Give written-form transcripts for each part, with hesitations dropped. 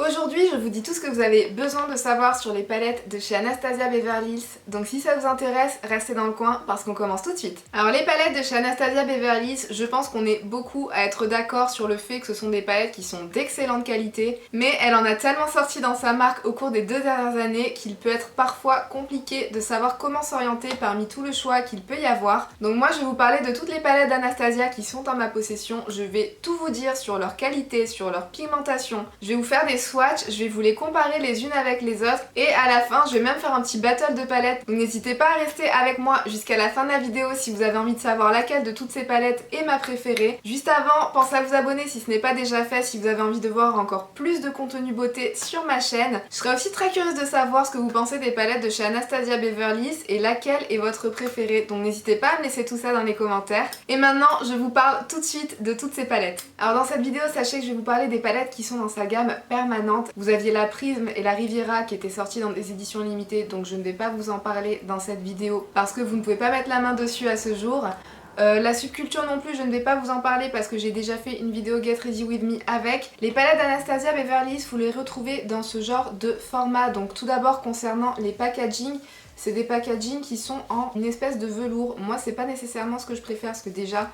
Aujourd'hui, je vous dis tout ce que vous avez besoin de savoir sur les palettes de chez Anastasia Beverly Hills. Donc si ça vous intéresse, restez dans le coin parce qu'on commence tout de suite. Alors les palettes de chez Anastasia Beverly Hills, je pense qu'on est beaucoup à être d'accord sur le fait que ce sont des palettes qui sont d'excellente qualité, mais elle en a tellement sorti dans sa marque au cours des 2 dernières années qu'il peut être parfois compliqué de savoir comment s'orienter parmi tout le choix qu'il peut y avoir. Donc moi je vais vous parler de toutes les palettes d'Anastasia qui sont en ma possession. Je vais tout vous dire sur leur qualité, sur leur pigmentation. Je vais vous faire des swatchs, je vais vous les comparer les unes avec les autres et à la fin je vais même faire un petit battle de palettes. Donc n'hésitez pas à rester avec moi jusqu'à la fin de la vidéo si vous avez envie de savoir laquelle de toutes ces palettes est ma préférée. Juste avant, pensez à vous abonner si ce n'est pas déjà fait, si vous avez envie de voir encore plus de contenu beauté sur ma chaîne. Je serais aussi très curieuse de savoir ce que vous pensez des palettes de chez Anastasia Beverly Hills et laquelle est votre préférée. Donc n'hésitez pas à me laisser tout ça dans les commentaires. Et maintenant je vous parle tout de suite de toutes ces palettes. Alors dans cette vidéo, sachez que je vais vous parler des palettes qui sont dans sa gamme permanente. Vous aviez la Prisme et la Riviera qui étaient sorties dans des éditions limitées, donc je ne vais pas vous en parler dans cette vidéo parce que vous ne pouvez pas mettre la main dessus à ce jour. La Subculture non plus, je ne vais pas vous en parler parce que j'ai déjà fait une vidéo Get Ready With Me avec. Les palettes d'Anastasia Beverly Hills, vous les retrouvez dans ce genre de format. Donc tout d'abord concernant les packaging, c'est des packaging qui sont en une espèce de velours. Moi c'est pas nécessairement ce que je préfère parce que déjà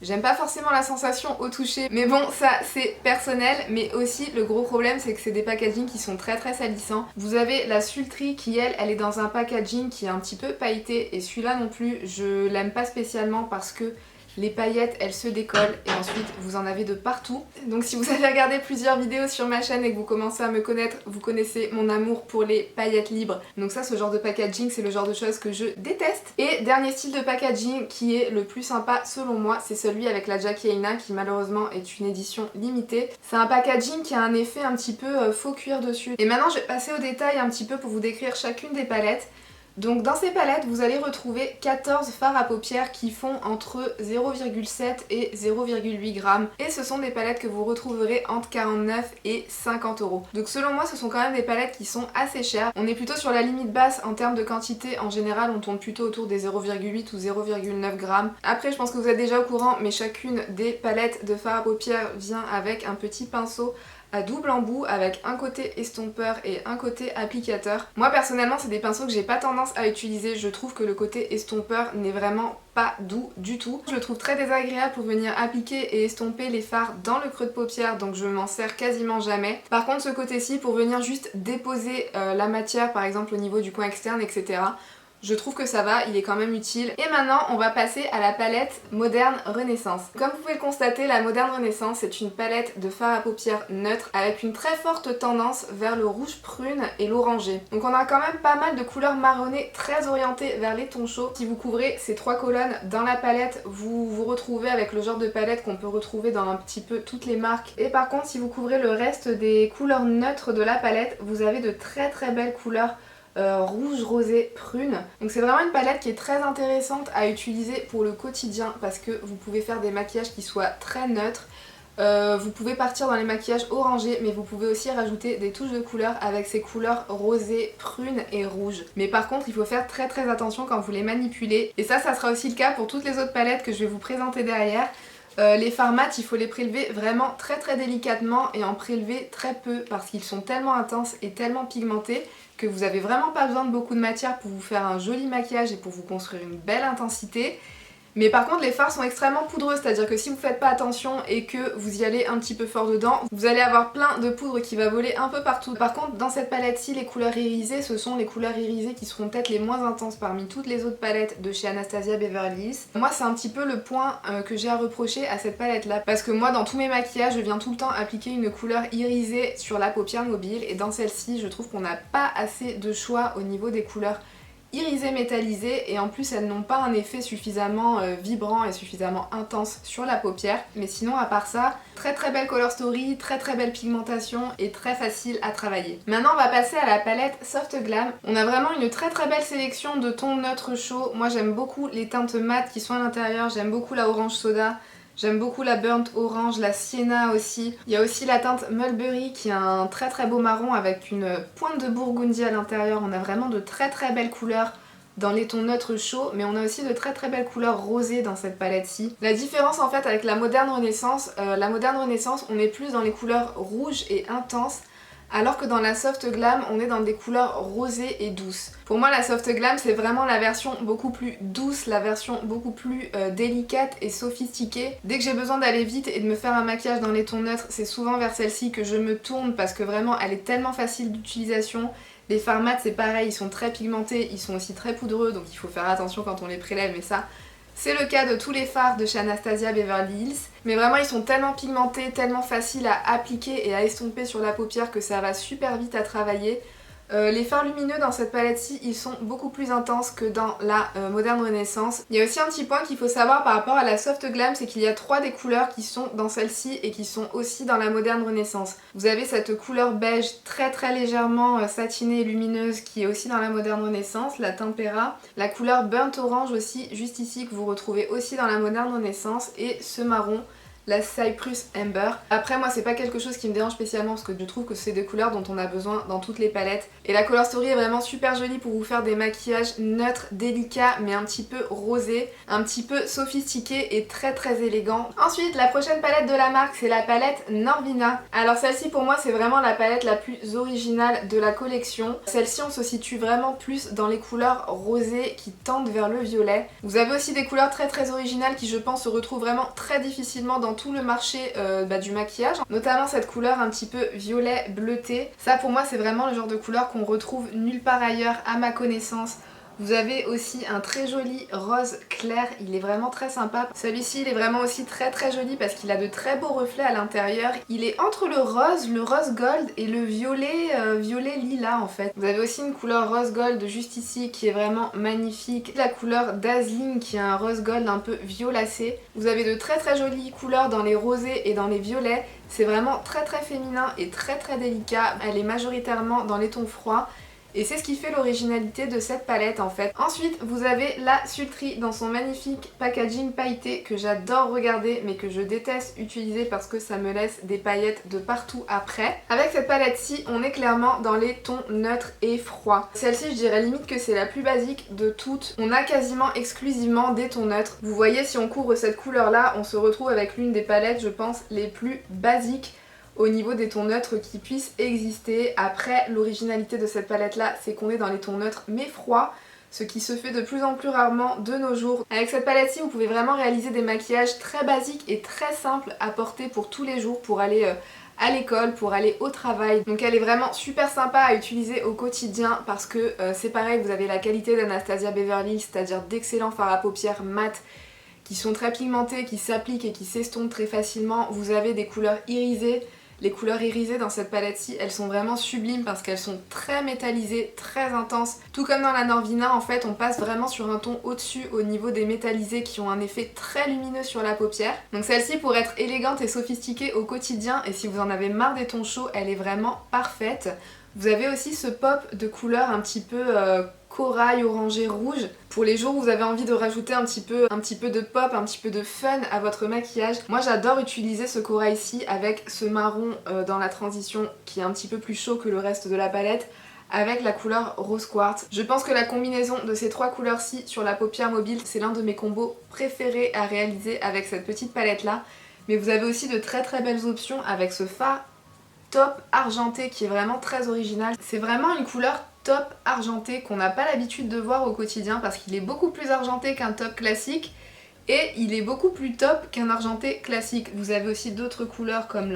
j'aime pas forcément la sensation au toucher, mais bon ça c'est personnel. Mais aussi le gros problème c'est que c'est des packaging qui sont très salissants. Vous avez la Sultry qui elle est dans un packaging qui est un petit peu pailleté et celui-là non plus je l'aime pas spécialement parce que les paillettes elles se décollent et ensuite vous en avez de partout. Donc si vous avez regardé plusieurs vidéos sur ma chaîne et que vous commencez à me connaître, vous connaissez mon amour pour les paillettes libres. Donc ça, ce genre de packaging, c'est le genre de choses que je déteste. Et dernier style de packaging qui est le plus sympa selon moi, c'est celui avec la Jackie Aina qui malheureusement est une édition limitée. C'est un packaging qui a un effet un petit peu faux cuir dessus. Et maintenant je vais passer au détail un petit peu pour vous décrire chacune des palettes. Donc dans ces palettes, vous allez retrouver 14 fards à paupières qui font entre 0,7 et 0,8 grammes. Et ce sont des palettes que vous retrouverez entre 49 et 50 euros. Donc selon moi, ce sont quand même des palettes qui sont assez chères. On est plutôt sur la limite basse en termes de quantité. En général, on tourne plutôt autour des 0,8 ou 0,9 grammes. Après, je pense que vous êtes déjà au courant, mais chacune des palettes de fards à paupières vient avec un petit pinceau à double embout avec un côté estompeur et un côté applicateur. Moi personnellement c'est des pinceaux que j'ai pas tendance à utiliser, je trouve que le côté estompeur n'est vraiment pas doux du tout. Je le trouve très désagréable pour venir appliquer et estomper les fards dans le creux de paupière, donc je m'en sers quasiment jamais. Par contre ce côté-ci pour venir juste déposer la matière par exemple au niveau du coin externe etc. Je trouve que ça va, il est quand même utile. Et maintenant, on va passer à la palette Moderne Renaissance. Comme vous pouvez le constater, la Moderne Renaissance c'est une palette de fard à paupières neutre avec une très forte tendance vers le rouge prune et l'orangé. Donc on a quand même pas mal de couleurs marronnées très orientées vers les tons chauds. Si vous couvrez ces 3 colonnes dans la palette, vous vous retrouvez avec le genre de palette qu'on peut retrouver dans un petit peu toutes les marques. Et par contre, si vous couvrez le reste des couleurs neutres de la palette, vous avez de très belles couleurs rouge, rosé, prune. Donc c'est vraiment une palette qui est très intéressante à utiliser pour le quotidien parce que vous pouvez faire des maquillages qui soient très neutres. Vous pouvez partir dans les maquillages orangés, mais vous pouvez aussi rajouter des touches de couleur avec ces couleurs rosées, prunes et rouges. Mais par contre il faut faire très attention quand vous les manipulez. Et ça sera aussi le cas pour toutes les autres palettes que je vais vous présenter derrière. Les fards mat, il faut les prélever vraiment très délicatement et en prélever très peu parce qu'ils sont tellement intenses et tellement pigmentés que vous avez vraiment pas besoin de beaucoup de matière pour vous faire un joli maquillage et pour vous construire une belle intensité. Mais par contre les fards sont extrêmement poudreux, c'est-à-dire que si vous faites pas attention et que vous y allez un petit peu fort dedans, vous allez avoir plein de poudre qui va voler un peu partout. Par contre dans cette palette-ci, les couleurs irisées, ce sont les couleurs irisées qui seront peut-être les moins intenses parmi toutes les autres palettes de chez Anastasia Beverly Hills. Moi c'est un petit peu le point que j'ai à reprocher à cette palette-là, parce que moi dans tous mes maquillages, je viens tout le temps appliquer une couleur irisée sur la paupière mobile, et dans celle-ci, je trouve qu'on n'a pas assez de choix au niveau des couleurs irisées métallisées et en plus elles n'ont pas un effet suffisamment vibrant et suffisamment intense sur la paupière. Mais sinon à part ça, très belle color story, très belle pigmentation et très facile à travailler. Maintenant on va passer à la palette Soft Glam. On a vraiment une très belle sélection de tons neutres chauds. Moi j'aime beaucoup les teintes mates qui sont à l'intérieur, j'aime beaucoup la orange soda. J'aime beaucoup la burnt orange, la sienna aussi. Il y a aussi la teinte mulberry qui a un très beau marron avec une pointe de burgundy à l'intérieur. On a vraiment de très belles couleurs dans les tons neutres chauds, mais on a aussi de très belles couleurs rosées dans cette palette-ci. La différence en fait avec la Moderne Renaissance, on est plus dans les couleurs rouges et intenses, alors que dans la Soft Glam on est dans des couleurs rosées et douces. Pour moi la Soft Glam c'est vraiment la version beaucoup plus douce, la version beaucoup plus délicate et sophistiquée. Dès que j'ai besoin d'aller vite et de me faire un maquillage dans les tons neutres, c'est souvent vers celle-ci que je me tourne parce que vraiment elle est tellement facile d'utilisation. Les fards mat c'est pareil, ils sont très pigmentés, ils sont aussi très poudreux donc il faut faire attention quand on les prélève, mais ça c'est le cas de tous les fards de chez Anastasia Beverly Hills. Mais vraiment ils sont tellement pigmentés, tellement faciles à appliquer et à estomper sur la paupière que ça va super vite à travailler. Les fards lumineux dans cette palette-ci, ils sont beaucoup plus intenses que dans la Moderne Renaissance. Il y a aussi un petit point qu'il faut savoir par rapport à la Soft Glam, c'est qu'il y a 3 des couleurs qui sont dans celle-ci et qui sont aussi dans la Moderne Renaissance. Vous avez cette couleur beige très légèrement satinée et lumineuse qui est aussi dans la Moderne Renaissance, la Tempera. La couleur burnt orange aussi, juste ici, que vous retrouvez aussi dans la Moderne Renaissance, et ce marron, la Cyprus Amber. Après moi c'est pas quelque chose qui me dérange spécialement parce que je trouve que c'est des couleurs dont on a besoin dans toutes les palettes. Et la Color Story est vraiment super jolie pour vous faire des maquillages neutres, délicats mais un petit peu rosés, un petit peu sophistiqués et très élégants. Ensuite la prochaine palette de la marque c'est la palette Norvina. Alors celle-ci pour moi c'est vraiment la palette la plus originale de la collection. Celle-ci on se situe vraiment plus dans les couleurs rosées qui tendent vers le violet. Vous avez aussi des couleurs très originales qui je pense se retrouvent vraiment très difficilement dans tout le marché du maquillage, notamment cette couleur un petit peu violet bleuté. Ça pour moi c'est vraiment le genre de couleur qu'on retrouve nulle part ailleurs à ma connaissance. Vous avez aussi un très joli rose clair, il est vraiment très sympa. Celui-ci il est vraiment aussi très joli parce qu'il a de très beaux reflets à l'intérieur. Il est entre le rose gold et le violet lilas en fait. Vous avez aussi une couleur rose gold juste ici qui est vraiment magnifique. La couleur Dazzling qui est un rose gold un peu violacé. Vous avez de très jolies couleurs dans les rosés et dans les violets. C'est vraiment très féminin et très délicat. Elle est majoritairement dans les tons froids. Et c'est ce qui fait l'originalité de cette palette en fait. Ensuite vous avez la Sultry dans son magnifique packaging pailleté que j'adore regarder mais que je déteste utiliser parce que ça me laisse des paillettes de partout après. Avec cette palette-ci on est clairement dans les tons neutres et froids. Celle-ci je dirais limite que c'est la plus basique de toutes. On a quasiment exclusivement des tons neutres. Vous voyez si on couvre cette couleur là on se retrouve avec l'une des palettes je pense les plus basiques au niveau des tons neutres qui puissent exister. Après l'originalité de cette palette là c'est qu'on est dans les tons neutres mais froids, ce qui se fait de plus en plus rarement de nos jours. Avec cette palette-ci vous pouvez vraiment réaliser des maquillages très basiques et très simples à porter pour tous les jours, pour aller à l'école, pour aller au travail. Donc elle est vraiment super sympa à utiliser au quotidien parce que c'est pareil, vous avez la qualité d'Anastasia Beverly Hills, c'est-à-dire d'excellents fards à paupières mat qui sont très pigmentés, qui s'appliquent et qui s'estompent très facilement. Vous avez des couleurs irisées. Les couleurs irisées dans cette palette-ci, elles sont vraiment sublimes parce qu'elles sont très métallisées, très intenses. Tout comme dans la Norvina, en fait, on passe vraiment sur un ton au-dessus au niveau des métallisés qui ont un effet très lumineux sur la paupière. Donc celle-ci, pour être élégante et sophistiquée au quotidien, et si vous en avez marre des tons chauds, elle est vraiment parfaite. Vous avez aussi ce pop de couleur un petit peu corail, orangé, rouge. Pour les jours où vous avez envie de rajouter un petit peu de pop, un petit peu de fun à votre maquillage. Moi j'adore utiliser ce corail-ci avec ce marron dans la transition qui est un petit peu plus chaud que le reste de la palette, avec la couleur rose quartz. Je pense que la combinaison de ces 3 couleurs-ci sur la paupière mobile, c'est l'un de mes combos préférés à réaliser avec cette petite palette-là. Mais vous avez aussi de très belles options avec ce fard top argenté qui est vraiment très original. C'est vraiment une couleur top argenté qu'on n'a pas l'habitude de voir au quotidien parce qu'il est beaucoup plus argenté qu'un top classique et il est beaucoup plus top qu'un argenté classique. Vous avez aussi d'autres couleurs comme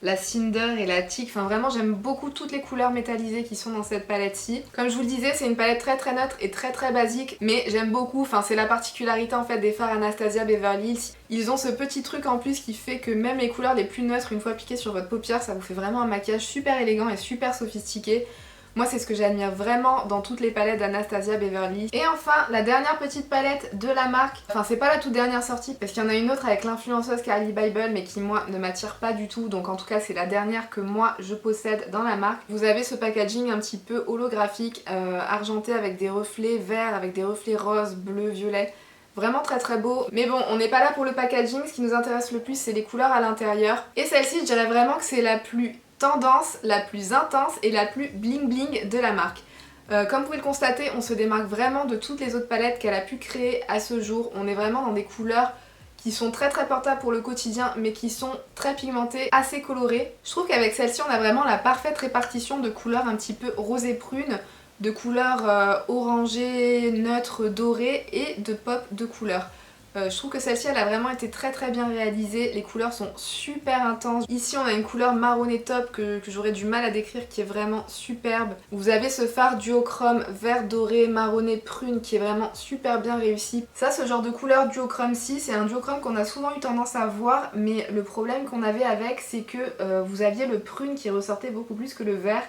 la Cinder et la Teak. Enfin vraiment j'aime beaucoup toutes les couleurs métallisées qui sont dans cette palette-ci. Comme je vous le disais c'est une palette très neutre et très basique mais j'aime beaucoup, enfin c'est la particularité en fait des fards Anastasia Beverly Hills. Ils ont ce petit truc en plus qui fait que même les couleurs les plus neutres une fois piquées sur votre paupière ça vous fait vraiment un maquillage super élégant et super sophistiqué. Moi c'est ce que j'admire vraiment dans toutes les palettes d'Anastasia Beverly Hills. Et enfin la dernière petite palette de la marque, enfin c'est pas la toute dernière sortie parce qu'il y en a une autre avec l'influenceuse Carly Bible mais qui moi ne m'attire pas du tout, donc en tout cas c'est la dernière que moi je possède dans la marque. Vous avez ce packaging un petit peu holographique, argenté avec des reflets verts, avec des reflets roses, bleus, violets. Vraiment très beau, mais bon on n'est pas là pour le packaging, ce qui nous intéresse le plus c'est les couleurs à l'intérieur. Et celle-ci je dirais vraiment que c'est la plus tendance, la plus intense et la plus bling bling de la marque. Comme vous pouvez le constater, on se démarque vraiment de toutes les autres palettes qu'elle a pu créer à ce jour. On est vraiment dans des couleurs qui sont très portables pour le quotidien mais qui sont très pigmentés, assez colorés. Je trouve qu'avec celle-ci on a vraiment la parfaite répartition de couleurs un petit peu rosé prune, de couleurs orangées, neutres, dorées et de pop de couleurs. Je trouve que celle-ci elle a vraiment été très bien réalisée, les couleurs sont super intenses. Ici on a une couleur marronné top que j'aurais du mal à décrire, qui est vraiment superbe. Vous avez ce fard duochrome vert doré marronné prune qui est vraiment super bien réussi. Ça, ce genre de couleur duochrome-ci, c'est un duochrome qu'on a souvent eu tendance à voir, mais le problème qu'on avait avec, c'est que vous aviez le prune qui ressortait beaucoup plus que le vert.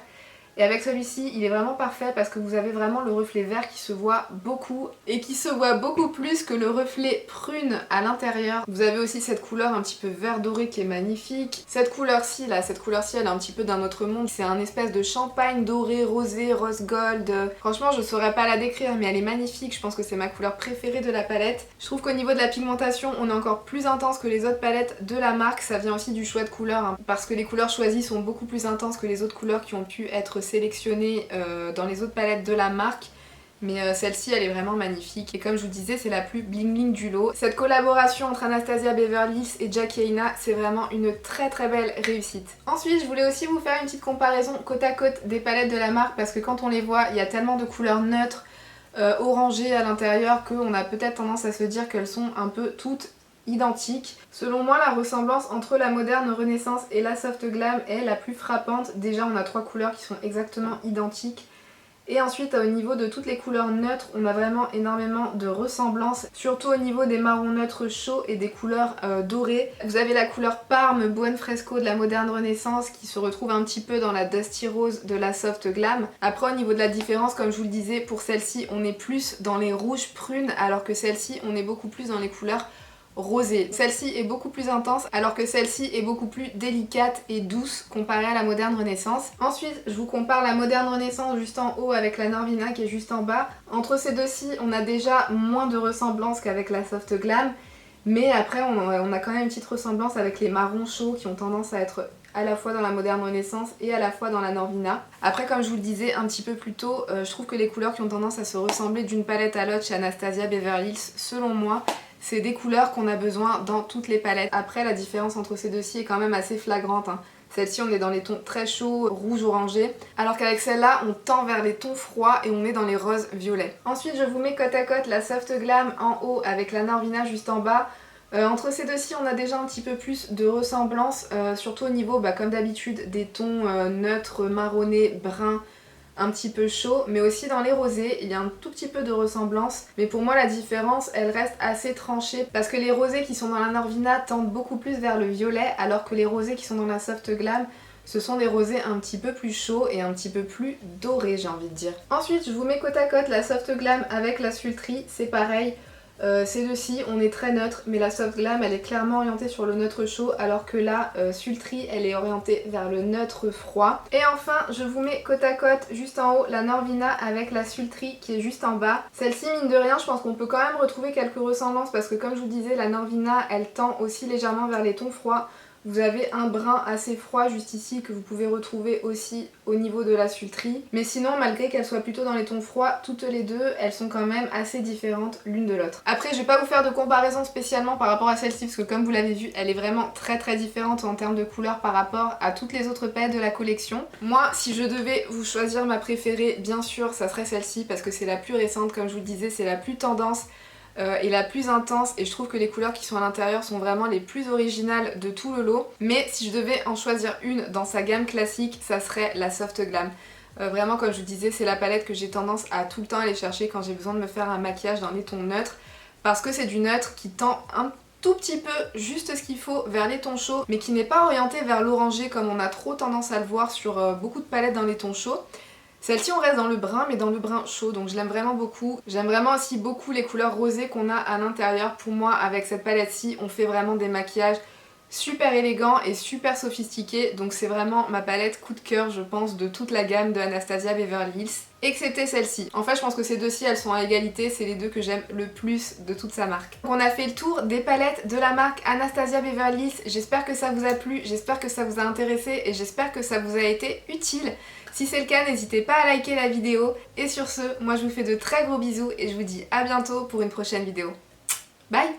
Et avec celui-ci, il est vraiment parfait parce que vous avez vraiment le reflet vert qui se voit beaucoup et qui se voit beaucoup plus que le reflet prune à l'intérieur. Vous avez aussi cette couleur un petit peu vert doré qui est magnifique. Cette couleur-ci, là, elle est un petit peu d'un autre monde. C'est un espèce de champagne doré, rosé, rose gold. Franchement, je saurais pas la décrire, mais elle est magnifique. Je pense que c'est ma couleur préférée de la palette. Je trouve qu'au niveau de la pigmentation, on est encore plus intense que les autres palettes de la marque. Ça vient aussi du choix de couleurs, hein, parce que les couleurs choisies sont beaucoup plus intenses que les autres couleurs qui ont pu être sélectionnée dans les autres palettes de la marque, mais celle-ci elle est vraiment magnifique et comme je vous disais c'est la plus bling bling du lot. Cette collaboration entre Anastasia Beverly Hills et Jackie Aina, c'est vraiment une très belle réussite. Ensuite je voulais aussi vous faire une petite comparaison côte à côte des palettes de la marque parce que quand on les voit il y a tellement de couleurs neutres orangées à l'intérieur qu'on a peut-être tendance à se dire qu'elles sont un peu toutes identiques. Selon moi, la ressemblance entre la moderne Renaissance et la Soft Glam est la plus frappante. Déjà, on a 3 couleurs qui sont exactement identiques. Et ensuite, au niveau de toutes les couleurs neutres, on a vraiment énormément de ressemblances, surtout au niveau des marrons neutres chauds et des couleurs dorées. Vous avez la couleur Parme Buen Fresco de la moderne Renaissance qui se retrouve un petit peu dans la Dusty Rose de la Soft Glam. Après, au niveau de la différence, comme je vous le disais, pour celle-ci, on est plus dans les rouges prunes, alors que celle-ci, on est beaucoup plus dans les couleurs rosée. Celle-ci est beaucoup plus intense alors que celle-ci est beaucoup plus délicate et douce comparée à la moderne Renaissance. Ensuite, je vous compare la moderne Renaissance juste en haut avec la Norvina qui est juste en bas. Entre ces deux-ci, on a déjà moins de ressemblance qu'avec la Soft Glam, mais après on a quand même une petite ressemblance avec les marrons chauds qui ont tendance à être à la fois dans la moderne Renaissance et à la fois dans la Norvina. Après, comme je vous le disais un petit peu plus tôt, je trouve que les couleurs qui ont tendance à se ressembler d'une palette à l'autre chez Anastasia Beverly Hills, selon moi, c'est des couleurs qu'on a besoin dans toutes les palettes. Après, la différence entre ces deux-ci est quand même assez flagrante, hein. Celle-ci, on est dans les tons très chauds, rouge-orangé, alors qu'avec celle-là, on tend vers les tons froids et on est dans les roses violets. Ensuite, je vous mets côte à côte la Soft Glam en haut avec la Norvina juste en bas. Entre ces deux-ci, on a déjà un petit peu plus de ressemblance, surtout au niveau, comme d'habitude, des tons neutres, marronnés, bruns, un petit peu chaud, mais aussi dans les rosés, il y a un tout petit peu de ressemblance. Mais pour moi, la différence, elle reste assez tranchée parce que les rosés qui sont dans la Norvina tendent beaucoup plus vers le violet, alors que les rosés qui sont dans la Soft Glam, ce sont des rosés un petit peu plus chauds et un petit peu plus dorés, j'ai envie de dire. Ensuite, je vous mets côte à côte la Soft Glam avec la Sultry, c'est pareil. Ces deux-ci, on est très neutre, mais la Soft Glam elle est clairement orientée sur le neutre chaud, alors que la Sultry elle est orientée vers le neutre froid. Et enfin, je vous mets côte à côte juste en haut la Norvina avec la Sultry qui est juste en bas. Celle-ci, mine de rien, je pense qu'on peut quand même retrouver quelques ressemblances parce que comme je vous disais, la Norvina elle tend aussi légèrement vers les tons froids. Vous avez un brun assez froid juste ici que vous pouvez retrouver aussi au niveau de la Sultry. Mais sinon, malgré qu'elles soient plutôt dans les tons froids, toutes les deux, elles sont quand même assez différentes l'une de l'autre. Après, je vais pas vous faire de comparaison spécialement par rapport à celle-ci parce que comme vous l'avez vu, elle est vraiment très différente en termes de couleur par rapport à toutes les autres palettes de la collection. Moi, si je devais vous choisir ma préférée, bien sûr, ça serait celle-ci parce que c'est la plus récente, comme je vous le disais, c'est la plus tendance. Et la plus intense, et je trouve que les couleurs qui sont à l'intérieur sont vraiment les plus originales de tout le lot. Mais si je devais en choisir une dans sa gamme classique, ça serait la Soft Glam. Vraiment, comme je vous disais, c'est la palette que j'ai tendance à tout le temps aller chercher quand j'ai besoin de me faire un maquillage dans les tons neutres, parce que c'est du neutre qui tend un tout petit peu, juste ce qu'il faut, vers les tons chauds, mais qui n'est pas orienté vers l'orangé comme on a trop tendance à le voir sur beaucoup de palettes dans les tons chauds. Celle-ci on reste dans le brun mais dans le brun chaud, donc je l'aime vraiment beaucoup. J'aime vraiment aussi beaucoup les couleurs rosées qu'on a à l'intérieur. Pour moi, avec cette palette-ci, on fait vraiment des maquillages super élégants et super sophistiqués. Donc c'est vraiment ma palette coup de cœur, je pense, de toute la gamme de Anastasia Beverly Hills, excepté celle-ci. En fait, je pense que ces deux-ci, elles sont à égalité, c'est les deux que j'aime le plus de toute sa marque. Donc on a fait le tour des palettes de la marque Anastasia Beverly Hills. J'espère que ça vous a plu, j'espère que ça vous a intéressé et j'espère que ça vous a été utile. Si c'est le cas, n'hésitez pas à liker la vidéo. Et sur ce, moi je vous fais de très gros bisous et je vous dis à bientôt pour une prochaine vidéo. Bye!